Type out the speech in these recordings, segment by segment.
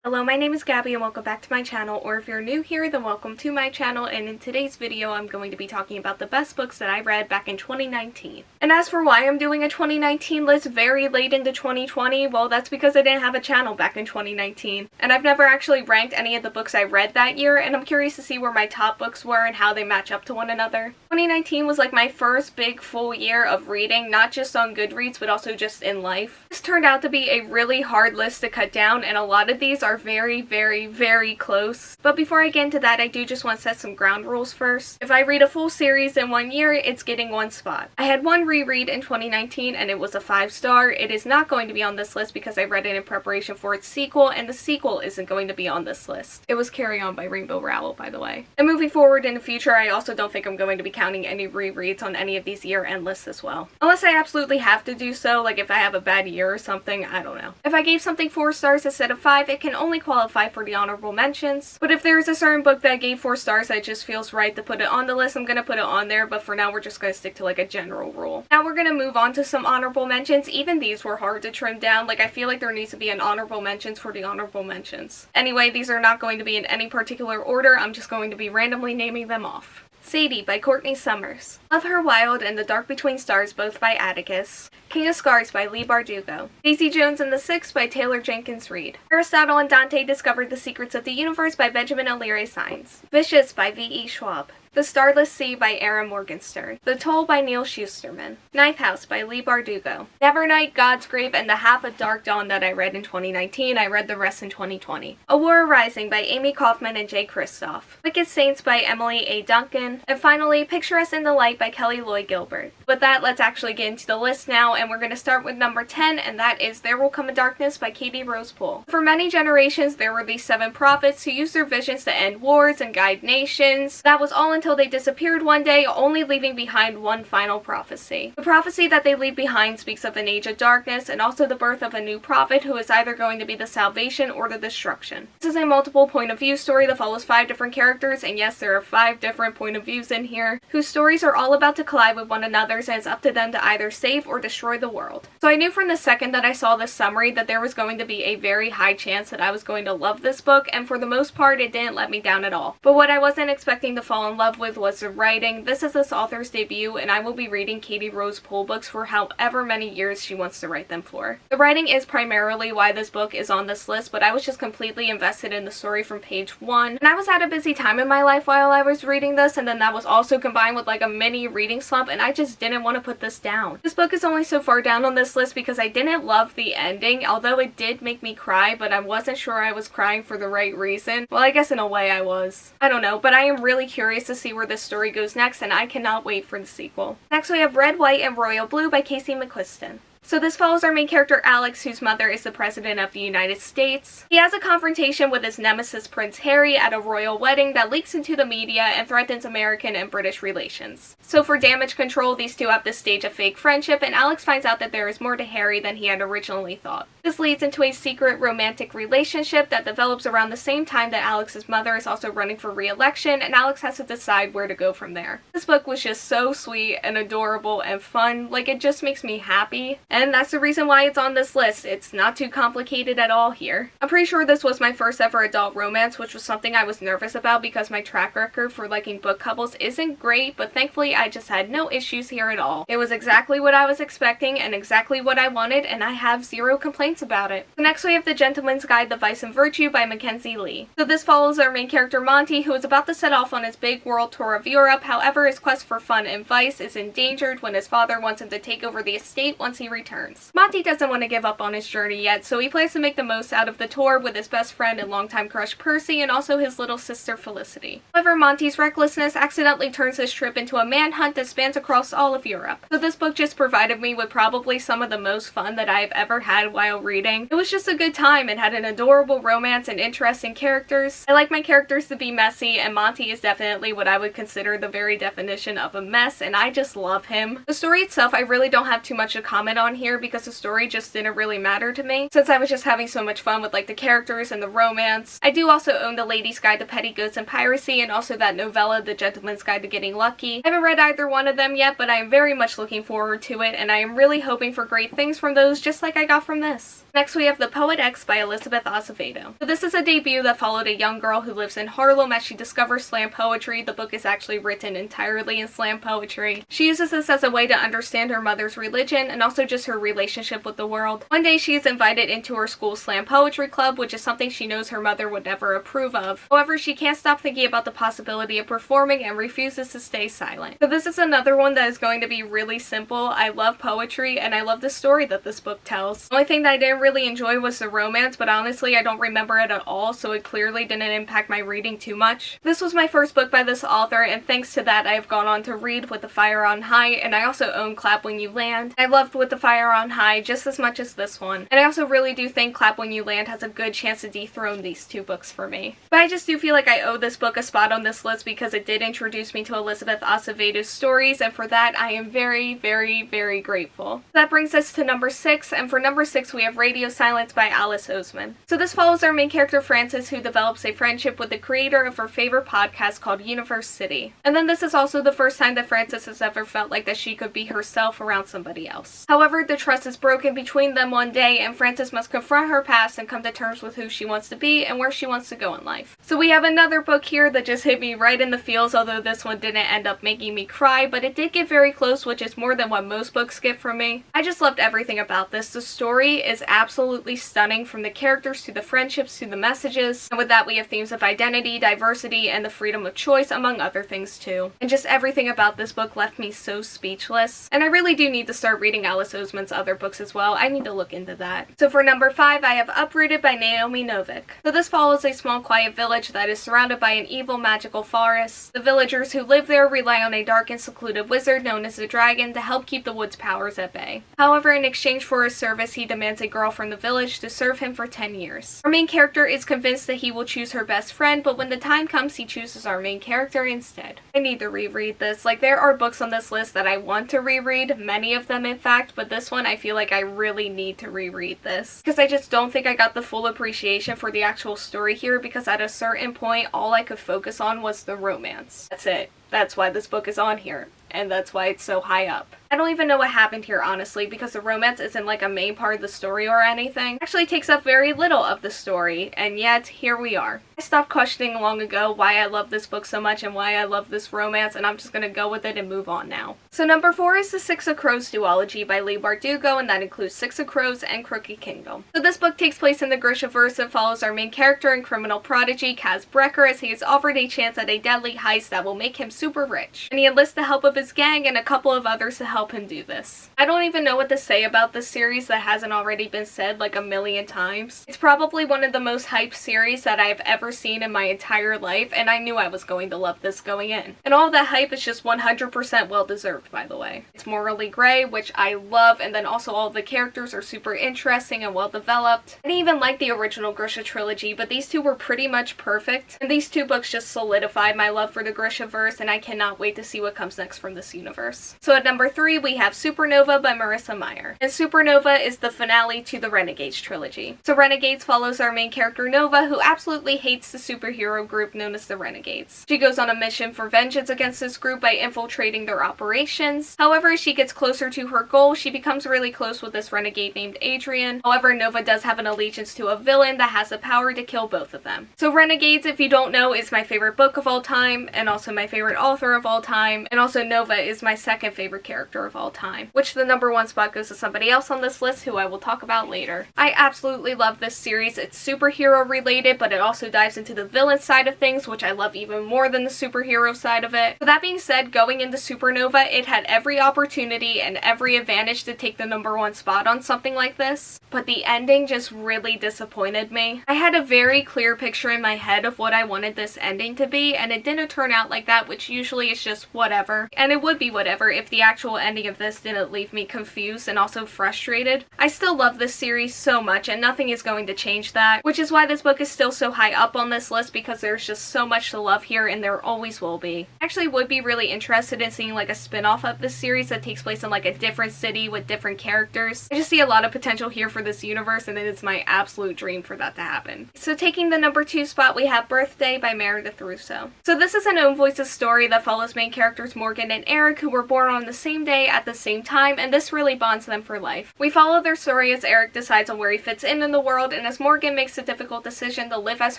Hello, my name is Gabby and welcome back to my channel, or if you're new here, then welcome to my channel, and in today's video I'm going to be talking about the best books that I read back in 2019. And as for why I'm doing a 2019 list very late into 2020, well, that's because I didn't have a channel back in 2019. And I've never actually ranked any of the books I read that year, and I'm curious to see where my top books were and how they match up to one another. 2019 was like my first big full year of reading, not just on Goodreads, but also just in life. This turned out to be a really hard list to cut down, and a lot of these are very close. But before I get into that, I do just want to set some ground rules first. If I read a full series in 1 year, it's getting one spot. I had one reread in 2019 and it was a 5-star. It is not going to be on this list because I read it in preparation for its sequel, and the sequel isn't going to be on this list. It was Carry On by Rainbow Rowell, by the way. And moving forward in the future, I also don't think I'm going to be counting any rereads on any of these year-end lists as well. Unless I absolutely have to do so, like if I have a bad year or something, I don't know. If I gave something 4 stars instead of 5, it can only qualify for the honorable mentions. But if there's a certain book that I gave 4 stars that just feels right to put it on the list, I'm gonna put it on there, but for now we're just gonna stick to like a general rule. Now we're gonna move on to some honorable mentions. Even these were hard to trim down. Like, I feel like there needs to be an honorable mentions for the honorable mentions. Anyway, these are not going to be in any particular order. I'm just going to be randomly naming them off. Sadie by Courtney Summers. Love Her Wild and The Dark Between Stars, both by Atticus. King of Scars by Leigh Bardugo. Daisy Jones and the Six by Taylor Jenkins Reid. Aristotle and Dante Discovered the Secrets of the Universe by Benjamin Alire Sáenz. Vicious by V.E. Schwab. The Starless Sea by Erin Morgenstern. The Toll by Neal Schusterman. Ninth House by Leigh Bardugo. Nevernight, God's Grave, and The Half of Dark Dawn that I read in 2019. I read the rest in 2020. Aurora Rising by Amy Kaufman and Jay Kristoff. Wicked Saints by Emily A. Duncan. And finally, Picture Us in the Light by Kelly Lloyd Gilbert. With that, let's actually get into the list now, and we're going to start with number 10, and that is There Will Come a Darkness by Katie Rose Poole. For many generations, there were these 7 prophets who used their visions to end wars and guide nations. That was all until they disappeared one day, only leaving behind one final prophecy. The prophecy that they leave behind speaks of an age of darkness and also the birth of a new prophet who is either going to be the salvation or the destruction. This is a multiple point of view story that follows 5 different characters, and yes, there are 5 different point of views in here, whose stories are all about to collide with one another's, and it's up to them to either save or destroy the world. So I knew from the second that I saw this summary that there was going to be a very high chance that I was going to love this book, and for the most part it didn't let me down at all. But what I wasn't expecting to fall in love with was the writing. This is this author's debut, and I will be reading Katie Rose Poole books for however many years she wants to write them for. The writing is primarily why this book is on this list, but I was just completely invested in the story from page 1. And I was at a busy time in my life while I was reading this, and then that was also combined with like a mini reading slump, and I just didn't want to put this down. This book is only so far down on this list because I didn't love the ending, although it did make me cry, but I wasn't sure I was crying for the right reason. Well, I guess in a way I was. I don't know, but I am really curious to see where this story goes next, and I cannot wait for the sequel. Next we have Red, White, and Royal Blue by Casey McQuiston. So this follows our main character Alex, whose mother is the President of the United States. He has a confrontation with his nemesis Prince Harry at a royal wedding that leaks into the media and threatens American and British relations. So for damage control, these two have to stage a fake friendship, and Alex finds out that there is more to Harry than he had originally thought. This leads into a secret romantic relationship that develops around the same time that Alex's mother is also running for re-election, and Alex has to decide where to go from there. This book was just so sweet and adorable and fun. Like, it just makes me happy. And that's the reason why it's on this list. It's not too complicated at all here. I'm pretty sure this was my first ever adult romance, which was something I was nervous about because my track record for liking book couples isn't great, but thankfully I just had no issues here at all. It was exactly what I was expecting and exactly what I wanted, and I have 0 complaints about it. So next we have The Gentleman's Guide to Vice and Virtue by Mackenzie Lee. So this follows our main character Monty, who is about to set off on his big world tour of Europe. However, his quest for fun and vice is endangered when his father wants him to take over the estate once he returns. Monty doesn't want to give up on his journey yet, so he plans to make the most out of the tour with his best friend and longtime crush Percy, and also his little sister Felicity. However, Monty's recklessness accidentally turns this trip into a manhunt that spans across all of Europe. So this book just provided me with probably some of the most fun that I have ever had while reading. It was just a good time and had an adorable romance and interesting characters. I like my characters to be messy, and Monty is definitely what I would consider the very definition of a mess, and I just love him. The story itself I really don't have too much to comment on here because the story just didn't really matter to me, since I was just having so much fun with like the characters and the romance. I do also own The Lady's Guide to Petticoats and Piracy, and also that novella The Gentleman's Guide to Getting Lucky. I haven't read either one of them yet, but I am very much looking forward to it, and I am really hoping for great things from those, just like I got from this. Starless. Next we have The Poet X by Elizabeth Acevedo. So this is a debut that followed a young girl who lives in Harlem as she discovers slam poetry. The book is actually written entirely in slam poetry. She uses this as a way to understand her mother's religion and also just her relationship with the world. One day she is invited into her school's slam poetry club, which is something she knows her mother would never approve of. However, she can't stop thinking about the possibility of performing and refuses to stay silent. So this is another one that is going to be really simple. I love poetry and I love the story that this book tells. The only thing that I didn't really enjoy was the romance, but honestly I don't remember it at all, so it clearly didn't impact my reading too much. This was my first book by this author, and thanks to that I have gone on to read With the Fire on High, and I also own Clap When You Land. I loved With the Fire on High just as much as this one, and I also really do think Clap When You Land has a good chance to dethrone these two books for me. But I just do feel like I owe this book a spot on this list because it did introduce me to Elizabeth Acevedo's stories, and for that I am very, very, very grateful. That brings us to number 6, and for number 6 we have Radio Silence by Alice Oseman. So this follows our main character Frances, who develops a friendship with the creator of her favorite podcast called Universe City. And then this is also the first time that Frances has ever felt like that she could be herself around somebody else. However, the trust is broken between them one day, and Frances must confront her past and come to terms with who she wants to be and where she wants to go in life. So we have another book here that just hit me right in the feels, although this one didn't end up making me cry, but it did get very close, which is more than what most books get from me. I just loved everything about this. The story is absolutely stunning, from the characters to the friendships to the messages, and with that we have themes of identity, diversity, and the freedom of choice, among other things too. And just everything about this book left me so speechless, and I really do need to start reading Alice Oseman's other books as well. I need to look into that. So for number 5 I have Uprooted by Naomi Novik. So this follows a small quiet village that is surrounded by an evil magical forest. The villagers who live there rely on a dark and secluded wizard known as the Dragon to help keep the wood's powers at bay. However, in exchange for his service he demands a girl from the village to serve him for 10 years. Our main character is convinced that he will choose her best friend, but when the time comes he chooses our main character instead. I need to reread this. Like, there are books on this list that I want to reread, many of them in fact, but this one I feel like I really need to reread this because I just don't think I got the full appreciation for the actual story here, because at a certain point all I could focus on was the romance. That's it. That's why this book is on here, and that's why it's so high up. I don't even know what happened here, honestly, because the romance isn't like a main part of the story or anything. It actually takes up very little of the story, and yet here we are. I stopped questioning long ago why I love this book so much and why I love this romance, and I'm just gonna go with it and move on now. So number 4 is The Six of Crows duology by Leigh Bardugo, and that includes Six of Crows and Crooked Kingdom. So this book takes place in the Grishaverse and follows our main character and criminal prodigy, Kaz Brecker, as he is offered a chance at a deadly heist that will make him super rich. And he enlists the help of his gang and a couple of others to help him do this. I don't even know what to say about this series that hasn't already been said like a million times. It's probably one of the most hyped series that I've ever seen in my entire life, and I knew I was going to love this going in. And all that hype is just 100% well deserved, by the way. It's morally gray, which I love, and then also all the characters are super interesting and well developed. I didn't even like the original Grisha trilogy, but these two were pretty much perfect, and these two books just solidified my love for the Grishaverse, and I cannot wait to see what comes next from this universe. So at number 3 we have Supernova by Marissa Meyer. And Supernova is the finale to the Renegades trilogy. So Renegades follows our main character Nova, who absolutely hates the superhero group known as the Renegades. She goes on a mission for vengeance against this group by infiltrating their operations. However, as she gets closer to her goal, she becomes really close with this renegade named Adrian. However, Nova does have an allegiance to a villain that has the power to kill both of them. So Renegades, if you don't know, is my favorite book of all time, and also my favorite author of all time, and also Nova is my second favorite character of all time, which the number 1 spot goes to somebody else on this list who I will talk about later. I absolutely love this series. It's superhero related, but it also dives into the villain side of things, which I love even more than the superhero side of it. With that being said, going into Supernova, it had every opportunity and every advantage to take the number 1 spot on something like this, but the ending just really disappointed me. I had a very clear picture in my head of what I wanted this ending to be, and it didn't turn out like that, which usually is just whatever. And it would be whatever if the actual ending of this didn't leave me confused and also frustrated. I still love this series so much, and nothing is going to change that, which is why this book is still so high up on this list, because there's just so much to love here, and there always will be. I actually would be really interested in seeing like a spin-off of this series that takes place in like a different city with different characters. I just see a lot of potential here for this universe, and it is my absolute dream for that to happen. So taking the number 2 spot, we have Birthday by Meredith Russo. So this is an own voices story story that follows main characters Morgan and Eric, who were born on the same day at the same time, and this really bonds them for life. We follow their story as Eric decides on where he fits in the world, and as Morgan makes a difficult decision to live as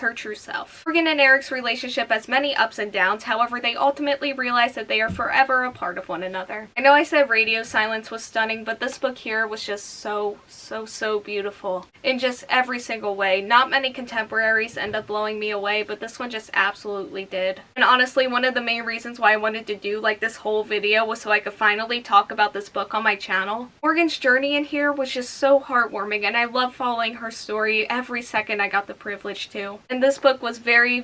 her true self. Morgan and Eric's relationship has many ups and downs, however they ultimately realize that they are forever a part of one another. I know I said radio silence was stunning, but this book here was just so beautiful in just every single way. Not many contemporaries end up blowing me away, but this one just absolutely did. And honestly, one of the main reasons why I wanted to do like this whole video was so I could finally talk about this book on my channel. Morgan's journey in here was just so heartwarming, and I love following her story every second I got the privilege to. And this book was very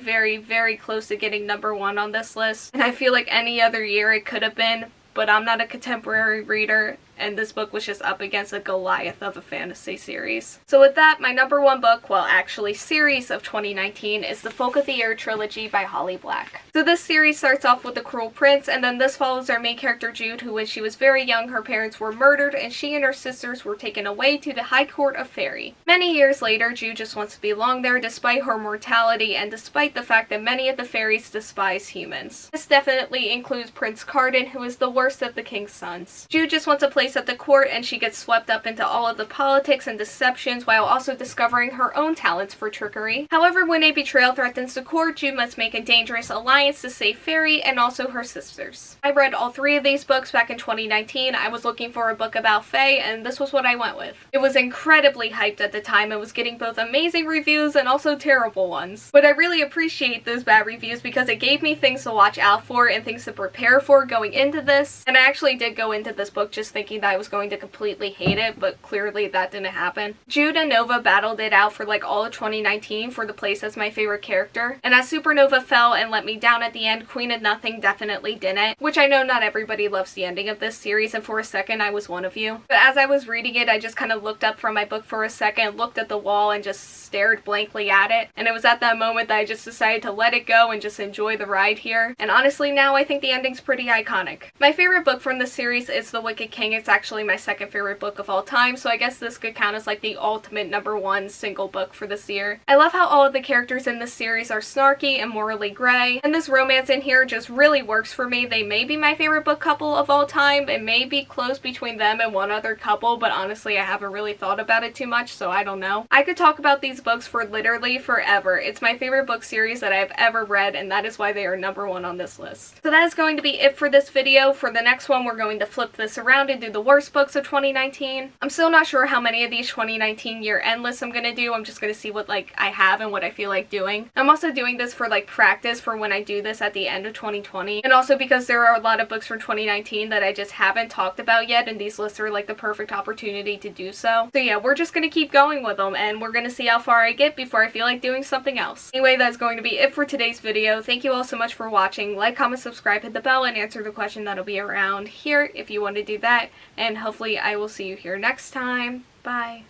close to getting #1 on this list, and I feel like any other year it could have been, but I'm not a contemporary reader, and this book was just up against a Goliath of a fantasy series. So with that, my #1 book, well actually series of 2019, is the Folk of the Year trilogy by Holly Black. So this series starts off with The Cruel Prince, and then this follows our main character Jude, who when she was very young her parents were murdered and she and her sisters were taken away to the High Court of Fairy. Many years later, Jude just wants to belong there despite her mortality and despite the fact that many of the fairies despise humans. This definitely includes Prince Carden, who is the worst of the king's sons. Jude just wants a place at the court, and she gets swept up into all of the politics and deceptions while also discovering her own talents for trickery. However, when a betrayal threatens the court, Jude must make a dangerous alliance to save Fairy and also her sisters. I read all 3 of these books back in 2019. I was looking for a book about Fae, and this was what I went with. It was incredibly hyped at the time. It was getting both amazing reviews and also terrible ones. But I really appreciate those bad reviews because it gave me things to watch out for and things to prepare for going into this. And I actually did go into this book just thinking that I was going to completely hate it, but clearly that didn't happen. Jude and Nova battled it out for like all of 2019 for the place as my favorite character, and as Supernova fell and let me down at the end, Queen of Nothing definitely didn't, which I know not everybody loves the ending of this series, and for a second I was one of you. But as I was reading it, I just kind of looked up from my book for a second, looked at the wall, and just stared blankly at it, and it was at that moment that I just decided to let it go and just enjoy the ride here. And honestly now I think the ending's pretty iconic. My favorite book from the series is The Wicked King. It's actually my second favorite book of all time, so I guess this could count as like the ultimate #1 single book for this year. I love how all of the characters in this series are snarky and morally gray, and this romance in here just really works for me. They may be my favorite book couple of all time. It may be close between them and one other couple, but honestly I haven't really thought about it too much, so I don't know. I could talk about these books for literally forever. It's my favorite book series that I've ever read, and that is why they are #1 on this list. So that is going to be it for this video. For the next one, we're going to flip this around and do the worst books of 2019. I'm still not sure how many of these 2019 year-end lists I'm gonna do. I'm just gonna see what like I have and what I feel like doing. I'm also doing this for like practice for when I do this at the end of 2020, and also because there are a lot of books from 2019 that I just haven't talked about yet, and these lists are like the perfect opportunity to do so. So yeah, we're just gonna keep going with them, and we're gonna see how far I get before I feel like doing something else. Anyway, that's going to be it for today's video. Thank you all so much for watching. Like, comment, subscribe, hit the bell, and answer the question that'll be around here if you want to do that, and hopefully I will see you here next time. Bye.